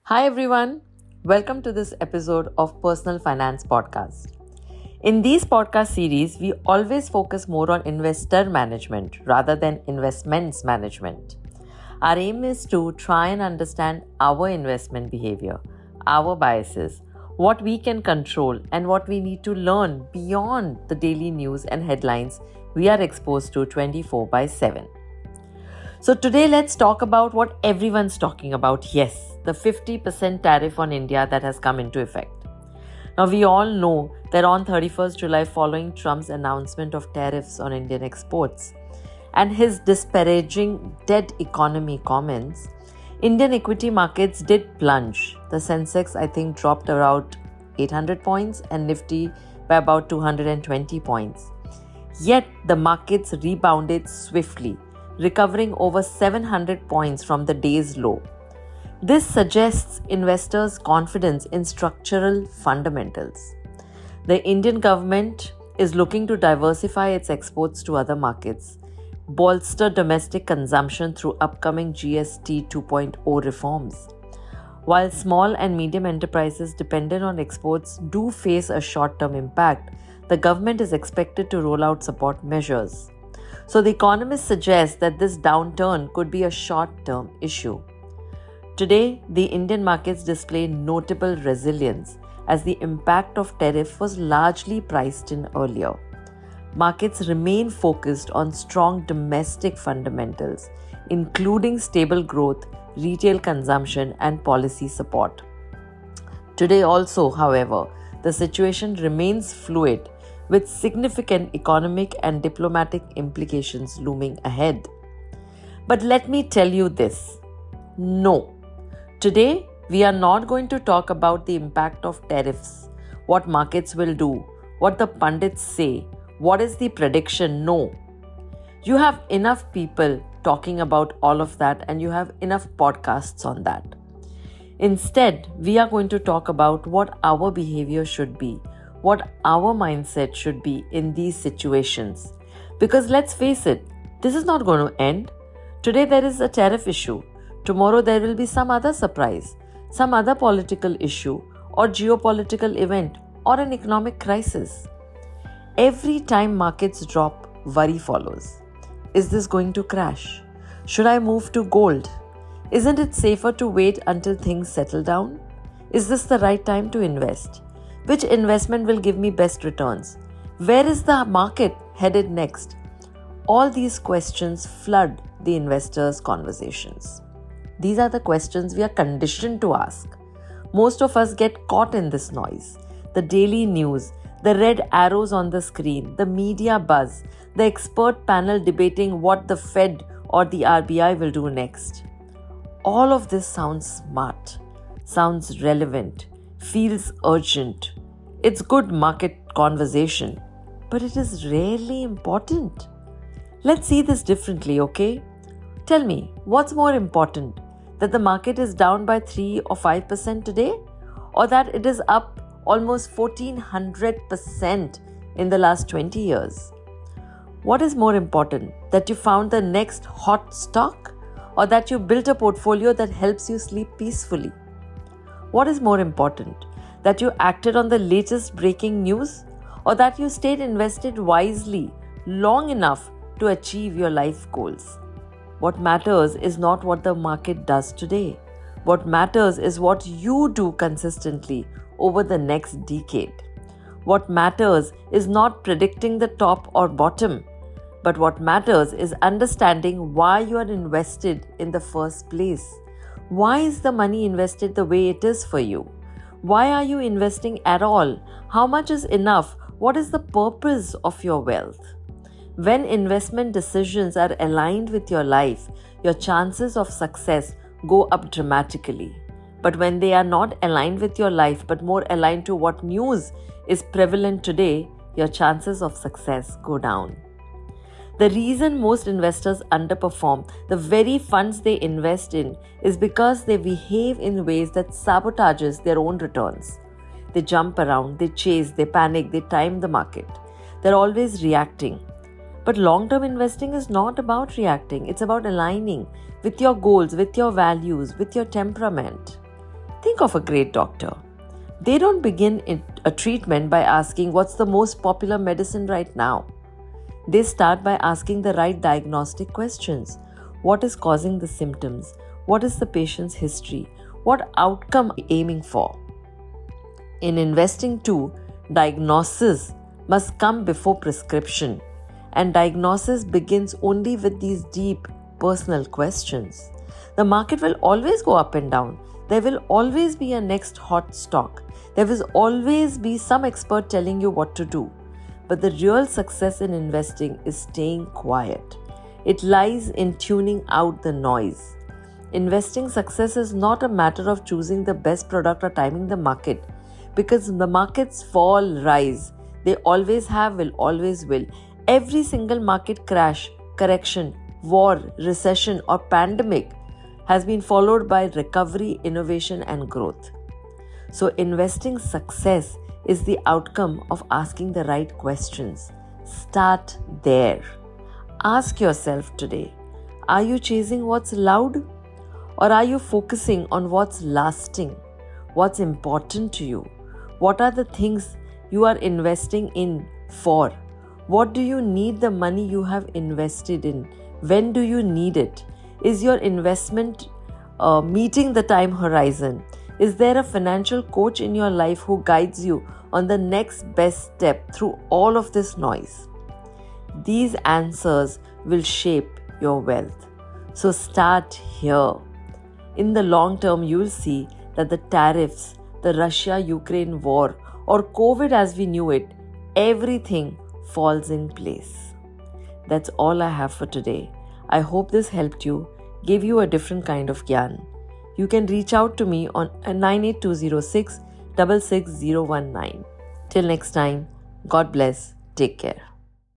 Hi everyone, welcome to this episode of Personal Finance Podcast. In these podcast series, we always focus more on investor management rather than investments management. Our aim is to try and understand our investment behavior, our biases, what we can control, and what we need to learn beyond the daily news and headlines we are exposed to 24/7. So today let's talk about what everyone's talking about. Yes, the 50% tariff on India that has come into effect. Now we all know that on 31st July, following Trump's announcement of tariffs on Indian exports and his disparaging dead economy comments, Indian equity markets did plunge. The Sensex I think dropped around 800 points and Nifty by about 220 points. Yet the markets rebounded swiftly, recovering over 700 points from the day's low. This suggests investors' confidence in structural fundamentals. The Indian government is looking to diversify its exports to other markets, bolster domestic consumption through upcoming GST 2.0 reforms. While small and medium enterprises dependent on exports do face a short-term impact, the government is expected to roll out support measures. So the economists suggest that this downturn could be a short-term issue. Today, the Indian markets display notable resilience as the impact of tariff was largely priced in earlier. Markets remain focused on strong domestic fundamentals, including stable growth, retail consumption, and policy support. Today also, however, the situation remains fluid, with significant economic and diplomatic implications looming ahead. But let me tell you this. No. Today, we are not going to talk about the impact of tariffs, what markets will do, what the pundits say, what is the prediction. No. You have enough people talking about all of that and you have enough podcasts on that. Instead, we are going to talk about what our behavior should be, what our mindset should be in these situations. Because let's face it, this is not going to end. Today there is a tariff issue. Tomorrow there will be some other surprise, some other political issue or geopolitical event or an economic crisis. Every time markets drop, worry follows. Is this going to crash? Should I move to gold? Isn't it safer to wait until things settle down? Is this the right time to invest? Which investment will give me best returns? Where is the market headed next? All these questions flood the investors' conversations. These are the questions we are conditioned to ask. Most of us get caught in this noise. The daily news, the red arrows on the screen, the media buzz, the expert panel debating what the Fed or the RBI will do next. All of this sounds smart, sounds relevant, feels urgent. It's good market conversation, but it is rarely important. Let's see this differently, okay? Tell me, what's more important? That the market is down by 3 or 5% today? Or that it is up almost 1400% in the last 20 years? What is more important? That you found the next hot stock? Or that you built a portfolio that helps you sleep peacefully? What is more important? That you acted on the latest breaking news? Or that you stayed invested wisely long enough to achieve your life goals? What matters is not what the market does today. What matters is what you do consistently over the next decade. What matters is not predicting the top or bottom, but what matters is understanding why you are invested in the first place. Why is the money invested the way it is for you? Why are you investing at all? How much is enough? What is the purpose of your wealth? When investment decisions are aligned with your life, your chances of success go up dramatically. But when they are not aligned with your life, but more aligned to what news is prevalent today, your chances of success go down. The reason most investors underperform the very funds they invest in is because they behave in ways that sabotages their own returns. They jump around, they chase, they panic, they time the market. They're always reacting. But long-term investing is not about reacting. It's about aligning with your goals, with your values, with your temperament. Think of a great doctor. They don't begin a treatment by asking what's the most popular medicine right now. They start by asking the right diagnostic questions. What is causing the symptoms? What is the patient's history? What outcome are you aiming for? In investing too, diagnosis must come before prescription, and diagnosis begins only with these deep personal questions. The market will always go up and down. There will always be a next hot stock. There will always be some expert telling you what to do. But the real success in investing is staying quiet. It lies in tuning out the noise. Investing success is not a matter of choosing the best product or timing the market, because the markets fall, rise. They always have, will always will. Every single market crash, correction, war, recession or pandemic has been followed by recovery, innovation and growth. So investing success is the outcome of asking the right questions. Start there. Ask yourself today, are you chasing what's loud? Or are you focusing on what's lasting? What's important to you? What are the things you are investing in for? What do you need the money you have invested in? When do you need it? Is your investment meeting the time horizon? Is there a financial coach in your life who guides you on the next best step through all of this noise? These answers will shape your wealth. So start here. In the long term, you will see that the tariffs, the Russia-Ukraine war, or COVID as we knew it, everything falls in place. That's all I have for today. I hope this helped you, gave you a different kind of gyan. You can reach out to me on 98206 66019. Till next time, God bless. Take care.